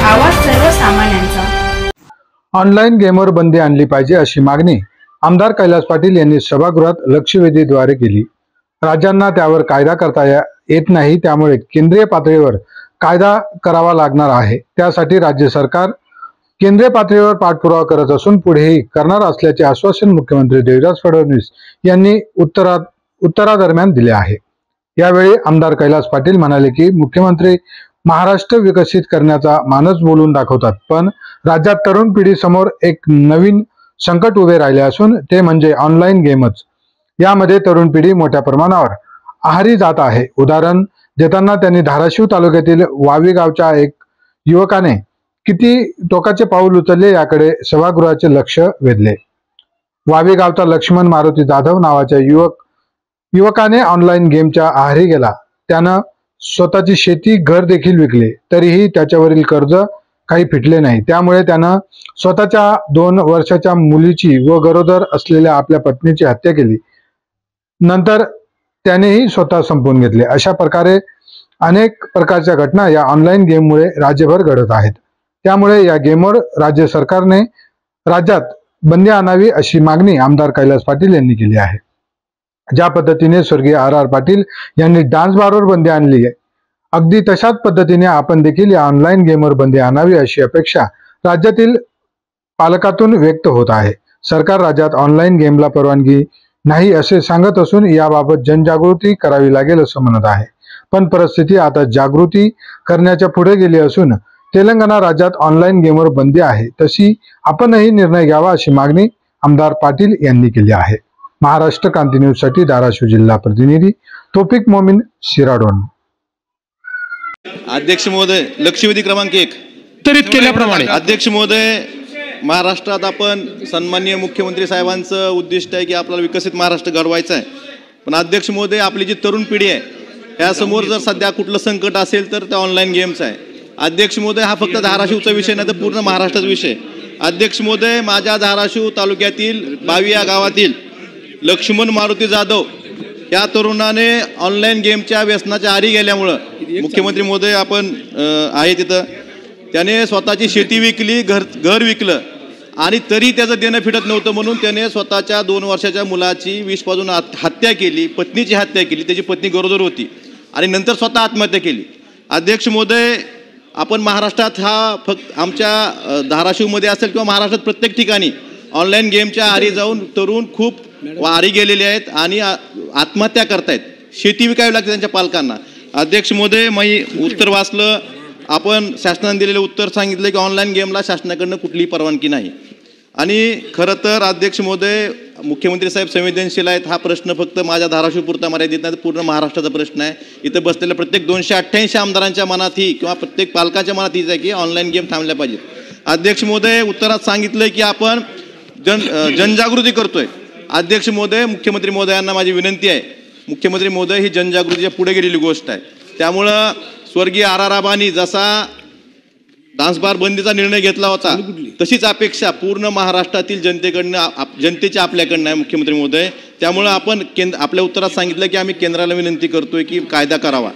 आवाज सर्वसामान्यांचा। ऑनलाईन गेमवर बंदी आणली पाहिजे अशी मागणी आमदार कैलास पाटील यांनी सभागृहात लक्षवेधीद्वारे केली। राज्यांना त्यावर कायदा करता येत नाही, त्यामुळे केंद्रीय पातळीवर कायदा करावा लागणार आहे। त्यासाठी राज्य सरकार केंद्रीय पातळीवर पाठपुरावा करत असून पुढेही करणार असल्याचे आश्वासन मुख्यमंत्री देवेंद्र फडणवीस यांनी उत्तरादरम्यान दिले आहे। यावेळी आमदार कैलास पाटील म्हणाले की मुख्यमंत्री महाराष्ट्र विकसित करण्याचा मानस बोलून दाखवतात, पण राज्यात तरुण पिढी समोर एक नवीन संकट उभे राहिले असून ते म्हणजे ऑनलाईन गेमच। यामध्ये तरुण पिढी मोठ्या प्रमाणावर आहारी जात आहे। उदाहरण देताना त्यांनी धाराशिव तालुक्यातील वावी गावच्या एक युवकाने किती टोकाचे पाऊल उचलले याकडे सभागृहाचे लक्ष वेधले। वावी गावचा लक्ष्मण मारुती जाधव नावाच्या युवकाने ऑनलाईन गेमच्या आहारी गेला। त्यानं स्वतःची शेती, घर देखील विकले, तरीही त्याच्यावरील कर्ज काही फिटले नाही। त्यामुळे त्यानं स्वतःच्या 2 वर्षाच्या मुलीची व गरोदर असलेल्या आपल्या पत्नीची हत्या केली। नंतर त्यानेही स्वतः संपवून घेतले। अशा प्रकारे अनेक प्रकारच्या घटना या ऑनलाईन गेममुळे राज्यभर घडत आहेत। त्यामुळे या गेमवर राज्य सरकारने राज्यात बंदी आणावी अशी मागणी आमदार कैलास पाटील यांनी केली आहे। ज्या पद्धतीने स्वर्गीय RR पाटील यांनी डान्स बारवर बंदी आणली आहे, अगदी तशाच पद्धतीने आपण देखील या ऑनलाईन गेमवर बंदी आणावी अशी अपेक्षा राज्यातील पालकातून व्यक्त होत आहे। सरकार राज्यात ऑनलाईन गेमला परवानगी नाही असे सांगत असून याबाबत जनजागृती करावी लागेल असं म्हणत आहे। पण परिस्थिती आता जागृती करण्याच्या पुढे गेली असून तेलंगणा राज्यात ऑनलाईन गेमवर बंदी आहे, तशी आपणही निर्णय घ्यावा अशी मागणी आमदार पाटील यांनी केली आहे। महाराष्ट्र क्रांती न्यूज साठी धाराशिव जिल्हा प्रतिनिधी तौफिक मोमीन, शिराडोन। अध्यक्ष महोदय, लक्षवेधी क्रमांक 1 वितरित केल्याप्रमाणे अध्यक्ष महोदय, महाराष्ट्रात आपण सन्माननीय मुख्यमंत्री साहेबांचं उद्दिष्ट आहे की आपल्याला विकसित महाराष्ट्र घडवायचा आहे। पण अध्यक्ष महोदय, आपली जी तरुण पिढी आहे त्यासमोर जर सध्या कुठलं संकट असेल तर त्या ऑनलाईन गेम्स आहे। अध्यक्ष महोदय, हा फक्त धाराशिवचा विषय नाही तर पूर्ण महाराष्ट्राचा विषय। अध्यक्ष महोदय, माझ्या धाराशिव तालुक्यातील बावी या गावातील लक्ष्मण मारुती जाधव या तरुणाने ऑनलाईन गेमच्या व्यसनाच्या आहारी गेल्यामुळं, मुख्यमंत्री महोदय आपण आहे तिथं, त्याने स्वतःची शेती विकली, घर विकलं आणि तरी त्याचं देणं फिटत नव्हतं म्हणून त्याने स्वतःच्या 2 वर्षाच्या मुलाची विष पाजून हत्या केली, पत्नीची हत्या केली। त्याची पत्नी गरोदर होती आणि नंतर स्वतः आत्महत्या केली। अध्यक्ष महोदय, आपण महाराष्ट्रात हा फक्त आमच्या धाराशिवमध्ये असेल किंवा महाराष्ट्रात प्रत्येक ठिकाणी ऑनलाईन गेमच्या आहारी जाऊन तरुण खूप आहारी गेलेले आहेत आणि आत्महत्या करतायत, शेती विकावी लागते त्यांच्या पालकांना। अध्यक्ष महोदय, मी उत्तर वाचलं, आपण शासनाने दिलेलं उत्तर सांगितलं की ऑनलाईन गेमला शासनाकडनं कुठलीही परवानगी नाही। आणि खरं तर अध्यक्ष महोदय, मुख्यमंत्री साहेब संवेदनशील आहेत। हा प्रश्न फक्त माझ्या धाराशिवपुरता मर्यादित नाही, पूर्ण महाराष्ट्राचा प्रश्न आहे। इथं बसलेल्या प्रत्येक 288 आमदारांच्या मनात ही किंवा प्रत्येक पालकाच्या मनात हीच आहे की ऑनलाईन गेम थांबल्या पाहिजेत। अध्यक्ष महोदय, उत्तरात सांगितलं की आपण जनजागृती करतोय। अध्यक्ष महोदय, मुख्यमंत्री महोदयांना माझी विनंती आहे, मुख्यमंत्री महोदय, ही जनजागृतीच्या पुढे गेलेली गोष्ट आहे। त्यामुळं स्वर्गीय RR जसा डान्स बार बंदीचा निर्णय घेतला होता तशीच अपेक्षा पूर्ण महाराष्ट्रातील जनतेच्या आपल्याकडनं आहे मुख्यमंत्री महोदय। त्यामुळं आपण आपल्या उत्तरात सांगितलं की आम्ही केंद्राला विनंती करतोय की कायदा करावा,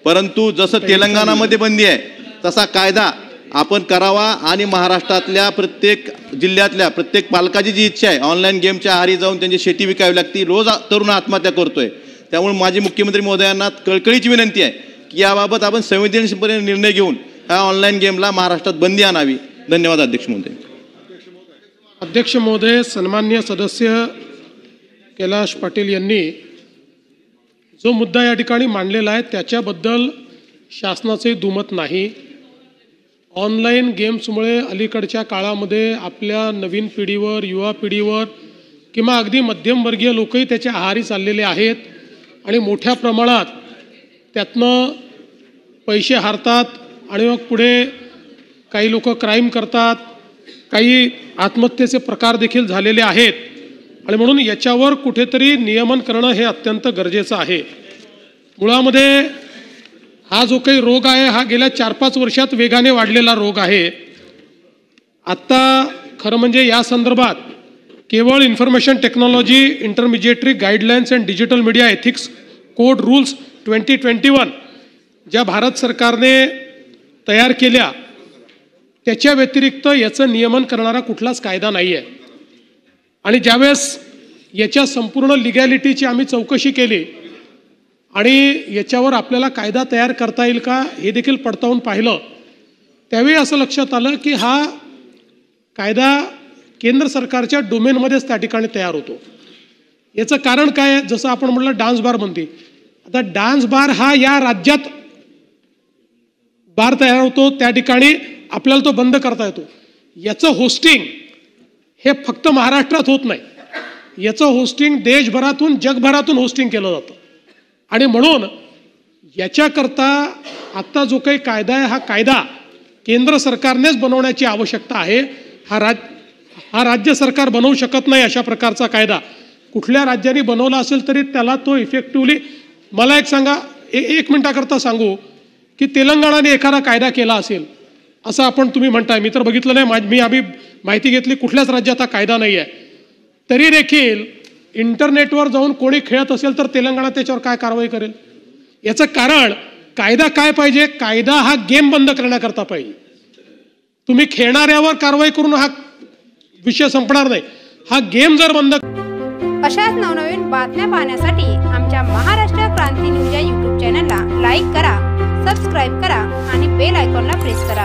परंतु जसं तेलंगणामध्ये बंदी आहे तसा कायदा आपण करावा आणि महाराष्ट्रातल्या प्रत्येक जिल्ह्यातल्या प्रत्येक पालकाची जी इच्छा आहे ऑनलाईन गेमच्या आहारी जाऊन त्यांची शेती विकावी लागती, रोज तरुण आत्महत्या करतोय। त्यामुळे माझी मुख्यमंत्री महोदयांना कळकळीची विनंती आहे की याबाबत आपण संवेदनशीलपणे निर्णय घेऊन ह्या ऑनलाईन गेमला महाराष्ट्रात बंदी आणावी। धन्यवाद अध्यक्ष महोदय। अध्यक्ष महोदय, सन्माननीय सदस्य कैलास पाटील यांनी जो मुद्दा या ठिकाणी मांडलेला आहे त्याच्याबद्दल शासनाचे दुमत नाही। ऑनलाईन गेम्समुळे अलीकडच्या काळामध्ये आपल्या नवीन पिढीवर, युवा पिढीवर किंवा अगदी मध्यमवर्गीय लोकही त्याच्या आहारी चाललेले आहेत आणि मोठ्या प्रमाणात त्यातनं पैसे हारतात आणि मग पुढे काही लोक क्राईम करतात, काही आत्महत्येचे प्रकार देखील झालेले आहेत आणि म्हणून याच्यावर कुठेतरी नियमन करणं हे अत्यंत गरजेचं आहे। मुळामध्ये हा जो काही रोग आहे हा गेल्या 4-5 वर्षात वेगाने वाढलेला रोग आहे। आत्ता खरं म्हणजे या संदर्भात केवळ information technology intermediary guidelines and digital media ethics code rules 2021 ज्या भारत सरकारने तयार केल्या त्याच्या व्यतिरिक्त याचं नियमन करणारा कुठलाच कायदा नाही आहे. आणि ज्यावेळेस याच्या संपूर्ण लिगॅलिटीची आम्ही चौकशी केली आणि याच्यावर आपल्याला कायदा तयार करता येईल का हे देखील पडताळून पाहिलं, त्यावेळी असं लक्षात आलं की हा कायदा केंद्र सरकारच्या डोमेनमध्येच त्या ठिकाणी तयार होतो. याचं कारण काय आहे? जसं आपण म्हटलं डान्स बार बंदी. आता डान्स बार हा या राज्यात बार तयार होतो, त्या ठिकाणी आपल्याला तो बंद करता येतो. याचं होस्टिंग हे फक्त महाराष्ट्रात होत नाही, याचं होस्टिंग देशभरातून जगभरातून होस्टिंग केलं जातं. आणि म्हणून याच्याकरता आत्ता जो काही कायदा आहे हा कायदा केंद्र सरकारनेच बनवण्याची आवश्यकता आहे. हा राज्य सरकार बनवू शकत नाही. अशा प्रकारचा कायदा कुठल्या राज्याने बनवला असेल तरी त्याला तो इफेक्टिव्हली, मला एक सांगा, एक मिनिटाकरता सांगू की तेलंगणाने एखादा कायदा केला असेल असं आपण तुम्ही म्हणताय, मी तर बघितलं नाही, मी आम्ही माहिती घेतली कुठल्याच राज्यात हा कायदा नाही आहे, तरी देखील इंटरनेटवर जाऊन कोणी खेळत असेल तर तेलंगणा त्याच्यावर काय कारवाई करेल? याचं कारण कायदा काय पाहिजे? कायदा हा गेम बंद करण्याकरता पाहिजे. तुम्ही खेळणाऱ्यावर कारवाई करून हा विषय संपणार नाही. हा गेम जर बंद. अशाच नवनवीन बातम्या पाहण्यासाठी आमच्या महाराष्ट्र क्रांती न्यूज या यूट्यूब चॅनलला लाईक करा, सबस्क्राईब करा आणि बेल आयकॉनला प्रेस करा.